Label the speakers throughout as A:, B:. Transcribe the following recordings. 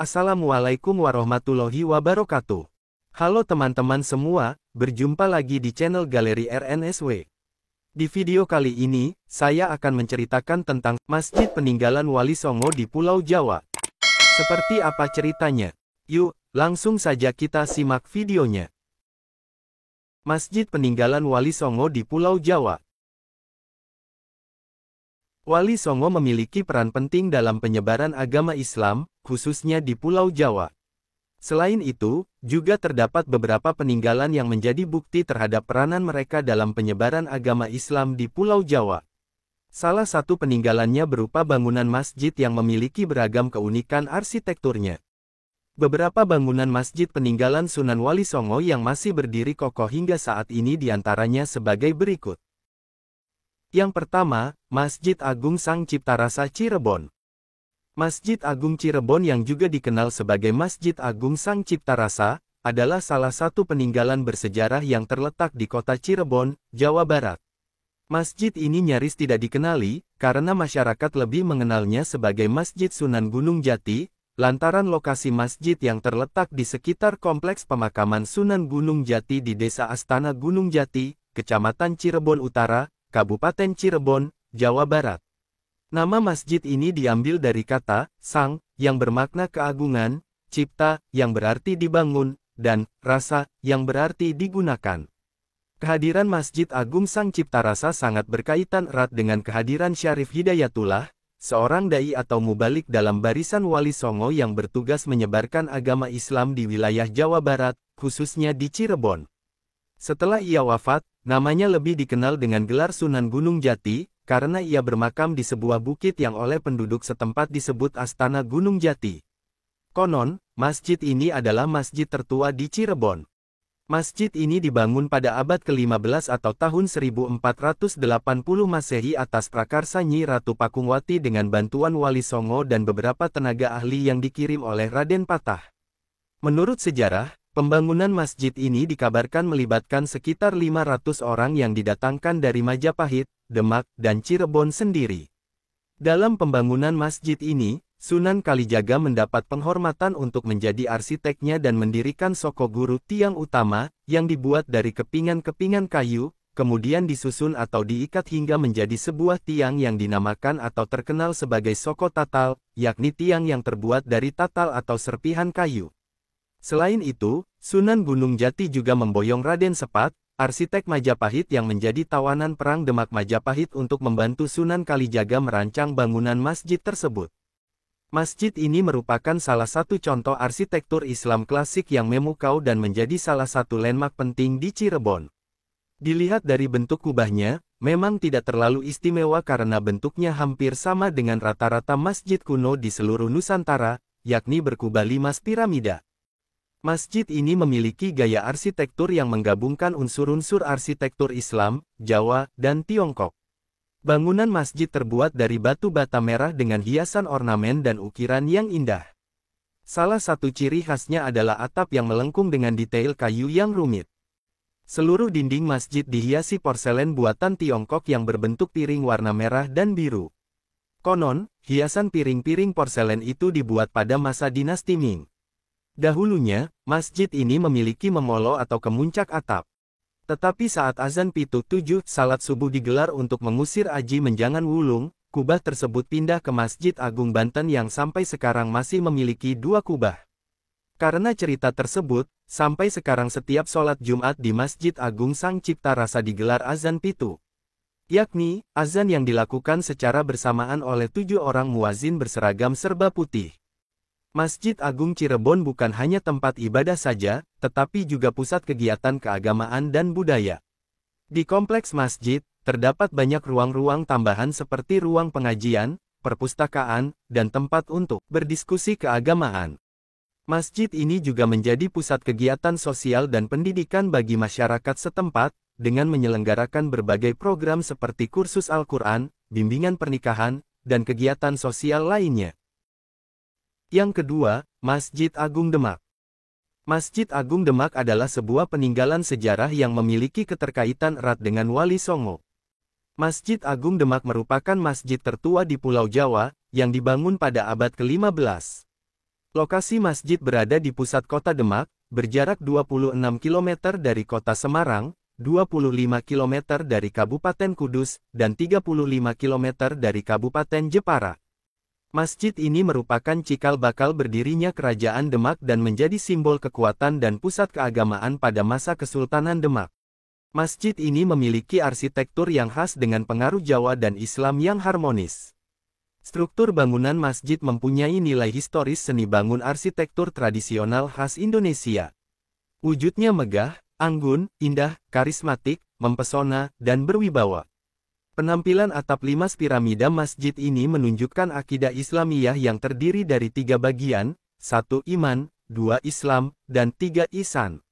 A: Assalamualaikum warahmatullahi wabarakatuh. Halo teman-teman semua, berjumpa lagi di channel Galeri RNSW. Di video kali ini, saya akan menceritakan tentang Masjid Peninggalan Wali Songo di Pulau Jawa. Seperti apa ceritanya? Yuk, langsung saja kita simak videonya. Masjid Peninggalan Wali Songo di Pulau Jawa. Wali Songo memiliki peran penting dalam penyebaran agama Islam, khususnya di Pulau Jawa. Selain itu, juga terdapat beberapa peninggalan yang menjadi bukti terhadap peranan mereka dalam penyebaran agama Islam di Pulau Jawa. Salah satu peninggalannya berupa bangunan masjid yang memiliki beragam keunikan arsitekturnya. Beberapa bangunan masjid peninggalan Sunan Wali Songo yang masih berdiri kokoh hingga saat ini diantaranya sebagai berikut. Yang pertama, Masjid Agung Sang Cipta Rasa Cirebon. Masjid Agung Cirebon yang juga dikenal sebagai Masjid Agung Sang Cipta Rasa, adalah salah satu peninggalan bersejarah yang terletak di kota Cirebon, Jawa Barat. Masjid ini nyaris tidak dikenali, karena masyarakat lebih mengenalnya sebagai Masjid Sunan Gunung Jati, lantaran lokasi masjid yang terletak di sekitar kompleks pemakaman Sunan Gunung Jati di Desa Astana Gunung Jati, Kecamatan Cirebon Utara, Kabupaten Cirebon, Jawa Barat. Nama masjid ini diambil dari kata sang, yang bermakna keagungan, cipta, yang berarti dibangun, dan rasa, yang berarti digunakan. Kehadiran Masjid Agung Sang Cipta Rasa sangat berkaitan erat dengan kehadiran Syarif Hidayatullah, seorang dai atau mubalik dalam barisan Wali Songo yang bertugas menyebarkan agama Islam di wilayah Jawa Barat, khususnya di Cirebon. Setelah ia wafat, namanya lebih dikenal dengan gelar Sunan Gunung Jati, karena ia bermakam di sebuah bukit yang oleh penduduk setempat disebut Astana Gunung Jati. Konon, masjid ini adalah masjid tertua di Cirebon. Masjid ini dibangun pada abad ke-15 atau tahun 1480 Masehi atas prakarsa Nyi Ratu Pakungwati dengan bantuan Wali Songo dan beberapa tenaga ahli yang dikirim oleh Raden Patah. Menurut sejarah, pembangunan masjid ini dikabarkan melibatkan sekitar 500 orang yang didatangkan dari Majapahit, Demak, dan Cirebon sendiri. Dalam pembangunan masjid ini, Sunan Kalijaga mendapat penghormatan untuk menjadi arsiteknya dan mendirikan soko guru tiang utama, yang dibuat dari kepingan-kepingan kayu, kemudian disusun atau diikat hingga menjadi sebuah tiang yang dinamakan atau terkenal sebagai soko tatal, yakni tiang yang terbuat dari tatal atau serpihan kayu. Selain itu, Sunan Gunung Jati juga memboyong Raden Sepat, arsitek Majapahit yang menjadi tawanan perang Demak Majapahit untuk membantu Sunan Kalijaga merancang bangunan masjid tersebut. Masjid ini merupakan salah satu contoh arsitektur Islam klasik yang memukau dan menjadi salah satu landmark penting di Cirebon. Dilihat dari bentuk kubahnya, memang tidak terlalu istimewa karena bentuknya hampir sama dengan rata-rata masjid kuno di seluruh Nusantara, yakni berkubah 5 piramida. Masjid ini memiliki gaya arsitektur yang menggabungkan unsur-unsur arsitektur Islam, Jawa, dan Tiongkok. Bangunan masjid terbuat dari batu bata merah dengan hiasan ornamen dan ukiran yang indah. Salah satu ciri khasnya adalah atap yang melengkung dengan detail kayu yang rumit. Seluruh dinding masjid dihiasi porselen buatan Tiongkok yang berbentuk piring warna merah dan biru. Konon, hiasan piring-piring porselen itu dibuat pada masa dinasti Ming. Dahulunya, masjid ini memiliki memolo atau kemuncak atap. Tetapi saat azan Pitu 7 salat subuh digelar untuk mengusir aji menjangan wulung, kubah tersebut pindah ke Masjid Agung Banten yang sampai sekarang masih memiliki 2 kubah. Karena cerita tersebut, sampai sekarang setiap sholat Jumat di Masjid Agung Sang Cipta Rasa digelar azan Pitu. Yakni, azan yang dilakukan secara bersamaan oleh 7 orang muazin berseragam serba putih. Masjid Agung Cirebon bukan hanya tempat ibadah saja, tetapi juga pusat kegiatan keagamaan dan budaya. Di kompleks masjid, terdapat banyak ruang-ruang tambahan seperti ruang pengajian, perpustakaan, dan tempat untuk berdiskusi keagamaan. Masjid ini juga menjadi pusat kegiatan sosial dan pendidikan bagi masyarakat setempat, dengan menyelenggarakan berbagai program seperti kursus Al-Quran, bimbingan pernikahan, dan kegiatan sosial lainnya. Yang kedua, Masjid Agung Demak. Masjid Agung Demak adalah sebuah peninggalan sejarah yang memiliki keterkaitan erat dengan Wali Songo. Masjid Agung Demak merupakan masjid tertua di Pulau Jawa, yang dibangun pada abad ke-15. Lokasi masjid berada di pusat kota Demak, berjarak 26 km dari kota Semarang, 25 km dari Kabupaten Kudus, dan 35 km dari Kabupaten Jepara. Masjid ini merupakan cikal bakal berdirinya Kerajaan Demak dan menjadi simbol kekuatan dan pusat keagamaan pada masa Kesultanan Demak. Masjid ini memiliki arsitektur yang khas dengan pengaruh Jawa dan Islam yang harmonis. Struktur bangunan masjid mempunyai nilai historis seni bangun arsitektur tradisional khas Indonesia. Wujudnya megah, anggun, indah, karismatik, mempesona, dan berwibawa. Penampilan atap limas piramida masjid ini menunjukkan akidah Islamiyah yang terdiri dari 3 bagian, 1 iman, 2 Islam, dan 3 ihsan.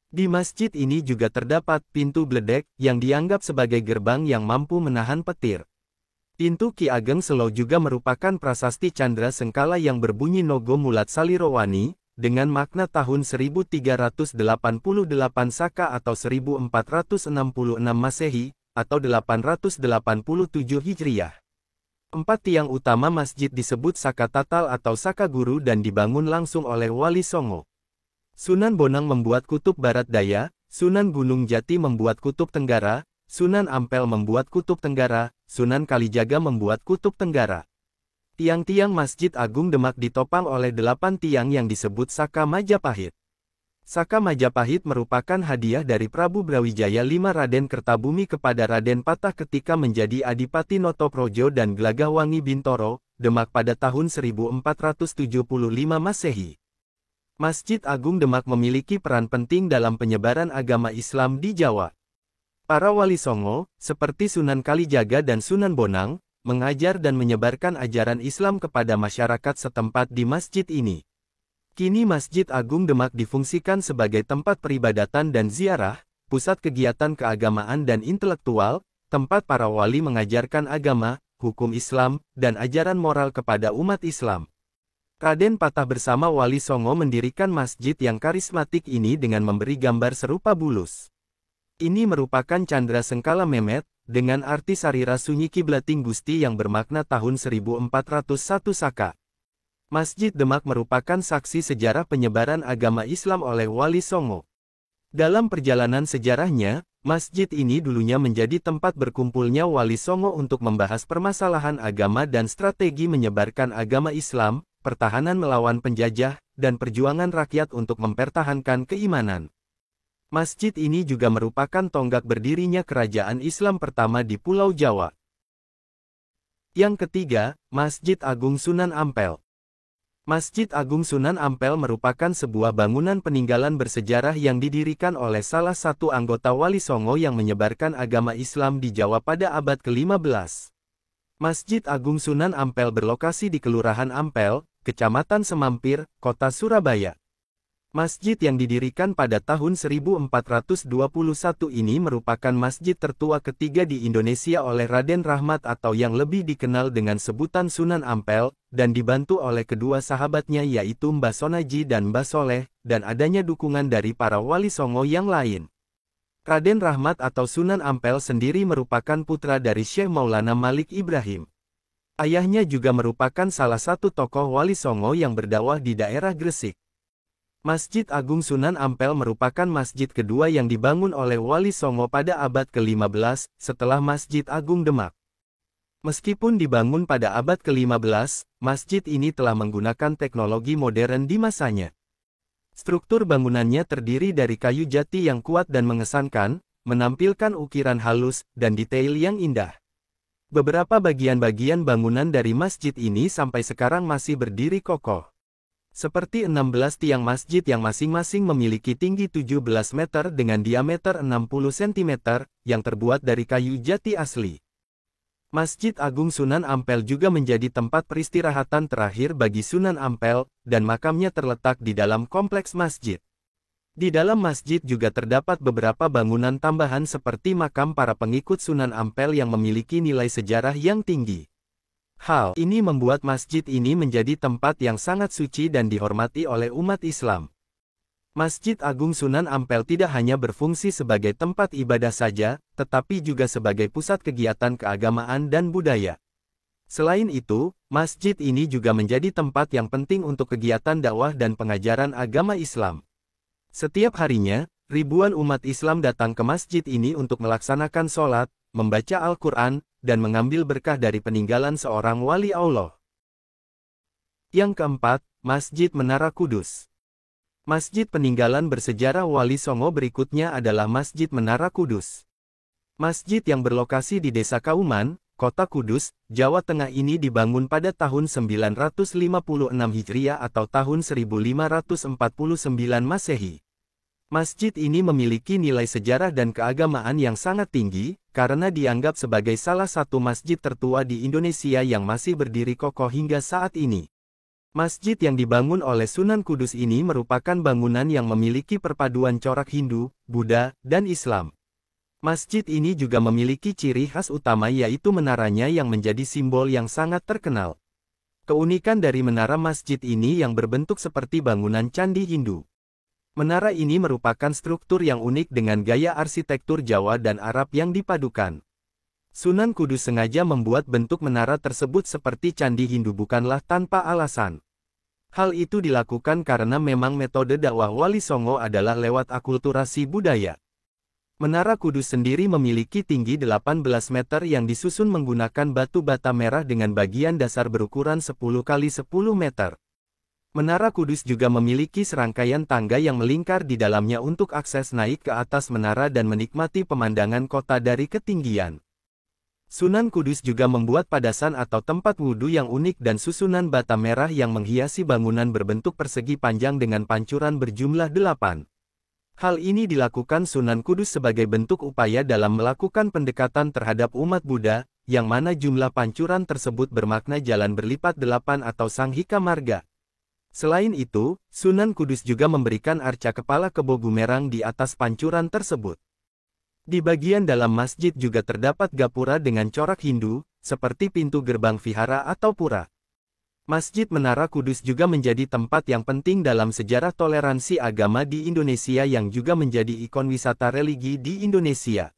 A: Di masjid ini juga terdapat pintu bledek yang dianggap sebagai gerbang yang mampu menahan petir. Pintu Ki Ageng Selo juga merupakan prasasti Candra Sengkala yang berbunyi Nogo Mulat Salirowani, dengan makna tahun 1388 Saka atau 1466 Masehi, atau 887 Hijriah. 4 tiang utama masjid disebut Saka Tatal atau Saka Guru dan dibangun langsung oleh Wali Songo. Sunan Bonang membuat kutub barat daya, Sunan Gunung Jati membuat kutub tenggara, Sunan Ampel membuat kutub tenggara, Sunan Kalijaga membuat kutub tenggara. Tiang-tiang Masjid Agung Demak ditopang oleh 8 tiang yang disebut Saka Majapahit. Saka Majapahit merupakan hadiah dari Prabu Brawijaya V Raden Kertabumi kepada Raden Patah ketika menjadi Adipati Notoprojo dan Glagahwangi Bintoro, Demak pada tahun 1475 Masehi. Masjid Agung Demak memiliki peran penting dalam penyebaran agama Islam di Jawa. Para wali songo, seperti Sunan Kalijaga dan Sunan Bonang, mengajar dan menyebarkan ajaran Islam kepada masyarakat setempat di masjid ini. Kini Masjid Agung Demak difungsikan sebagai tempat peribadatan dan ziarah, pusat kegiatan keagamaan dan intelektual, tempat para wali mengajarkan agama, hukum Islam, dan ajaran moral kepada umat Islam. Raden Patah bersama Wali Songo mendirikan masjid yang karismatik ini dengan memberi gambar serupa bulus. Ini merupakan Candra Sengkala Memet, dengan arti Sarira Sunyi Kiblating Gusti yang bermakna tahun 1401 Saka. Masjid Demak merupakan saksi sejarah penyebaran agama Islam oleh Wali Songo. Dalam perjalanan sejarahnya, masjid ini dulunya menjadi tempat berkumpulnya Wali Songo untuk membahas permasalahan agama dan strategi menyebarkan agama Islam, pertahanan melawan penjajah, dan perjuangan rakyat untuk mempertahankan keimanan. Masjid ini juga merupakan tonggak berdirinya kerajaan Islam pertama di Pulau Jawa. Yang ketiga, Masjid Agung Sunan Ampel. Masjid Agung Sunan Ampel merupakan sebuah bangunan peninggalan bersejarah yang didirikan oleh salah satu anggota Wali Songo yang menyebarkan agama Islam di Jawa pada abad ke-15. Masjid Agung Sunan Ampel berlokasi di Kelurahan Ampel, Kecamatan Semampir, Kota Surabaya. Masjid yang didirikan pada tahun 1421 ini merupakan masjid tertua ketiga di Indonesia oleh Raden Rahmat atau yang lebih dikenal dengan sebutan Sunan Ampel, dan dibantu oleh kedua sahabatnya yaitu Mbah Sonaji dan Mbah Soleh, dan adanya dukungan dari para wali songo yang lain. Raden Rahmat atau Sunan Ampel sendiri merupakan putra dari Syekh Maulana Malik Ibrahim. Ayahnya juga merupakan salah satu tokoh wali songo yang berdakwah di daerah Gresik. Masjid Agung Sunan Ampel merupakan masjid kedua yang dibangun oleh Wali Songo pada abad ke-15, setelah Masjid Agung Demak. Meskipun dibangun pada abad ke-15, masjid ini telah menggunakan teknologi modern di masanya. Struktur bangunannya terdiri dari kayu jati yang kuat dan mengesankan, menampilkan ukiran halus dan detail yang indah. Beberapa bagian-bagian bangunan dari masjid ini sampai sekarang masih berdiri kokoh. Seperti 16 tiang masjid yang masing-masing memiliki tinggi 17 meter dengan diameter 60 cm, yang terbuat dari kayu jati asli. Masjid Agung Sunan Ampel juga menjadi tempat peristirahatan terakhir bagi Sunan Ampel, dan makamnya terletak di dalam kompleks masjid. Di dalam masjid juga terdapat beberapa bangunan tambahan seperti makam para pengikut Sunan Ampel yang memiliki nilai sejarah yang tinggi. Hal ini membuat masjid ini menjadi tempat yang sangat suci dan dihormati oleh umat Islam. Masjid Agung Sunan Ampel tidak hanya berfungsi sebagai tempat ibadah saja, tetapi juga sebagai pusat kegiatan keagamaan dan budaya. Selain itu, masjid ini juga menjadi tempat yang penting untuk kegiatan dakwah dan pengajaran agama Islam. Setiap harinya, ribuan umat Islam datang ke masjid ini untuk melaksanakan sholat, membaca Al-Quran, dan mengambil berkah dari peninggalan seorang wali Allah. Yang keempat, Masjid Menara Kudus. Masjid peninggalan bersejarah Wali Songo berikutnya adalah Masjid Menara Kudus. Masjid yang berlokasi di Desa Kauman, Kota Kudus, Jawa Tengah ini dibangun pada tahun 956 Hijriah atau tahun 1549 Masehi. Masjid ini memiliki nilai sejarah dan keagamaan yang sangat tinggi, karena dianggap sebagai salah satu masjid tertua di Indonesia yang masih berdiri kokoh hingga saat ini. Masjid yang dibangun oleh Sunan Kudus ini merupakan bangunan yang memiliki perpaduan corak Hindu, Buddha, dan Islam. Masjid ini juga memiliki ciri khas utama yaitu menaranya yang menjadi simbol yang sangat terkenal. Keunikan dari menara masjid ini yang berbentuk seperti bangunan candi Hindu. Menara ini merupakan struktur yang unik dengan gaya arsitektur Jawa dan Arab yang dipadukan. Sunan Kudus sengaja membuat bentuk menara tersebut seperti candi Hindu bukanlah tanpa alasan. Hal itu dilakukan karena memang metode dakwah Wali Songo adalah lewat akulturasi budaya. Menara Kudus sendiri memiliki tinggi 18 meter yang disusun menggunakan batu bata merah dengan bagian dasar berukuran 10 x 10 meter. Menara Kudus juga memiliki serangkaian tangga yang melingkar di dalamnya untuk akses naik ke atas menara dan menikmati pemandangan kota dari ketinggian. Sunan Kudus juga membuat padasan atau tempat wudhu yang unik dan susunan bata merah yang menghiasi bangunan berbentuk persegi panjang dengan pancuran berjumlah 8. Hal ini dilakukan Sunan Kudus sebagai bentuk upaya dalam melakukan pendekatan terhadap umat Buddha, yang mana jumlah pancuran tersebut bermakna jalan berlipat 8 atau Sanghika Marga. Selain itu, Sunan Kudus juga memberikan arca kepala kebo bumerang di atas pancuran tersebut. Di bagian dalam masjid juga terdapat gapura dengan corak Hindu, seperti pintu gerbang vihara atau pura. Masjid Menara Kudus juga menjadi tempat yang penting dalam sejarah toleransi agama di Indonesia yang juga menjadi ikon wisata religi di Indonesia.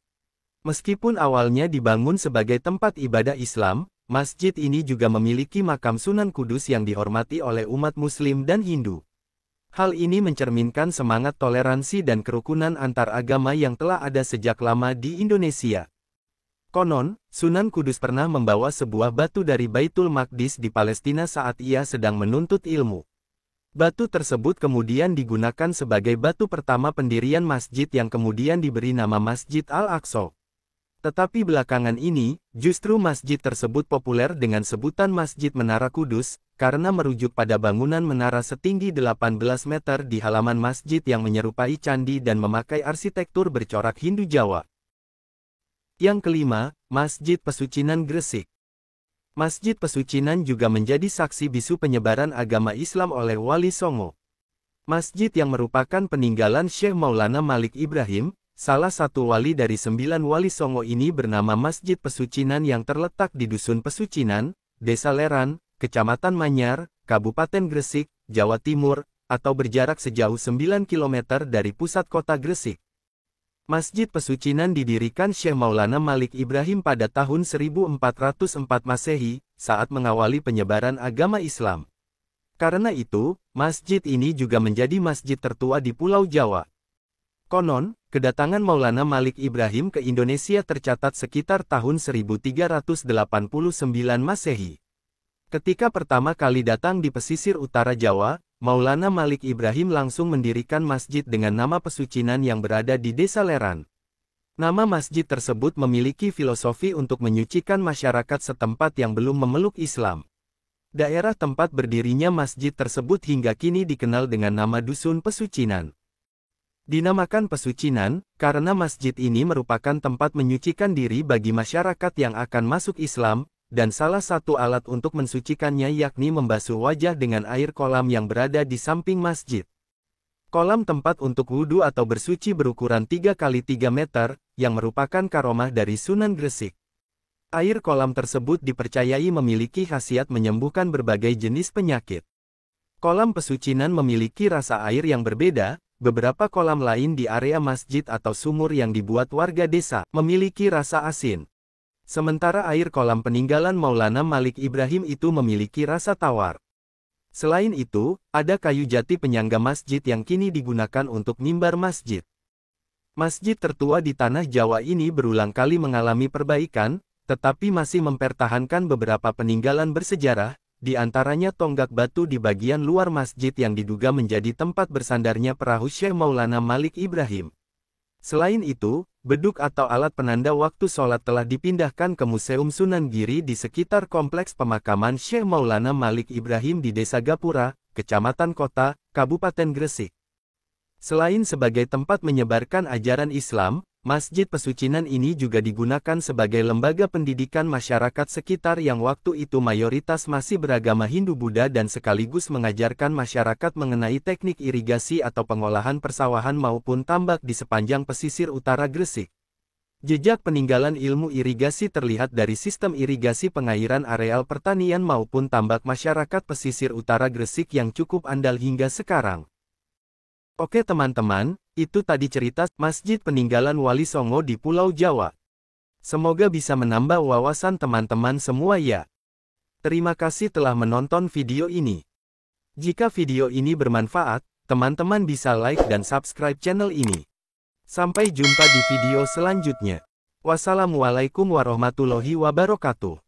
A: Meskipun awalnya dibangun sebagai tempat ibadah Islam, masjid ini juga memiliki makam Sunan Kudus yang dihormati oleh umat Muslim dan Hindu. Hal ini mencerminkan semangat toleransi dan kerukunan antar agama yang telah ada sejak lama di Indonesia. Konon, Sunan Kudus pernah membawa sebuah batu dari Baitul Maqdis di Palestina saat ia sedang menuntut ilmu. Batu tersebut kemudian digunakan sebagai batu pertama pendirian masjid yang kemudian diberi nama Masjid Al-Aqsa. Tetapi belakangan ini, justru masjid tersebut populer dengan sebutan Masjid Menara Kudus, karena merujuk pada bangunan menara setinggi 18 meter di halaman masjid yang menyerupai candi dan memakai arsitektur bercorak Hindu Jawa. Yang kelima, Masjid Pesucinan Gresik. Masjid Pesucinan juga menjadi saksi bisu penyebaran agama Islam oleh Wali Songo. Masjid yang merupakan peninggalan Syekh Maulana Malik Ibrahim, salah satu wali dari 9 Wali Songo ini bernama Masjid Pesucinan yang terletak di Dusun Pesucinan, Desa Leran, Kecamatan Manyar, Kabupaten Gresik, Jawa Timur, atau berjarak sejauh 9 km dari pusat kota Gresik. Masjid Pesucinan didirikan Syekh Maulana Malik Ibrahim pada tahun 1404 Masehi, saat mengawali penyebaran agama Islam. Karena itu, masjid ini juga menjadi masjid tertua di Pulau Jawa. Konon, kedatangan Maulana Malik Ibrahim ke Indonesia tercatat sekitar tahun 1389 Masehi. Ketika pertama kali datang di pesisir utara Jawa, Maulana Malik Ibrahim langsung mendirikan masjid dengan nama Pesucinan yang berada di Desa Leran. Nama masjid tersebut memiliki filosofi untuk menyucikan masyarakat setempat yang belum memeluk Islam. Daerah tempat berdirinya masjid tersebut hingga kini dikenal dengan nama Dusun Pesucinan. Dinamakan Pesucinan, karena masjid ini merupakan tempat menyucikan diri bagi masyarakat yang akan masuk Islam, dan salah satu alat untuk mensucikannya yakni membasuh wajah dengan air kolam yang berada di samping masjid. Kolam tempat untuk wudhu atau bersuci berukuran 3 x 3 meter, yang merupakan karomah dari Sunan Gresik. Air kolam tersebut dipercayai memiliki khasiat menyembuhkan berbagai jenis penyakit. Kolam Pesucinan memiliki rasa air yang berbeda, beberapa kolam lain di area masjid atau sumur yang dibuat warga desa memiliki rasa asin. Sementara air kolam peninggalan Maulana Malik Ibrahim itu memiliki rasa tawar. Selain itu, ada kayu jati penyangga masjid yang kini digunakan untuk mimbar masjid. Masjid tertua di tanah Jawa ini berulang kali mengalami perbaikan, tetapi masih mempertahankan beberapa peninggalan bersejarah, di antaranya tonggak batu di bagian luar masjid yang diduga menjadi tempat bersandarnya perahu Syekh Maulana Malik Ibrahim. Selain itu, beduk atau alat penanda waktu sholat telah dipindahkan ke Museum Sunan Giri di sekitar kompleks pemakaman Syekh Maulana Malik Ibrahim di Desa Gapura, Kecamatan Kota, Kabupaten Gresik. Selain sebagai tempat menyebarkan ajaran Islam, Masjid Pesucinan ini juga digunakan sebagai lembaga pendidikan masyarakat sekitar yang waktu itu mayoritas masih beragama Hindu-Buddha dan sekaligus mengajarkan masyarakat mengenai teknik irigasi atau pengolahan persawahan maupun tambak di sepanjang pesisir utara Gresik. Jejak peninggalan ilmu irigasi terlihat dari sistem irigasi pengairan areal pertanian maupun tambak masyarakat pesisir utara Gresik yang cukup andal hingga sekarang. Oke teman-teman, itu tadi cerita Masjid Peninggalan Wali Songo di Pulau Jawa. Semoga bisa menambah wawasan teman-teman semua ya. Terima kasih telah menonton video ini. Jika video ini bermanfaat, teman-teman bisa like dan subscribe channel ini. Sampai jumpa di video selanjutnya. Wassalamualaikum warahmatullahi wabarakatuh.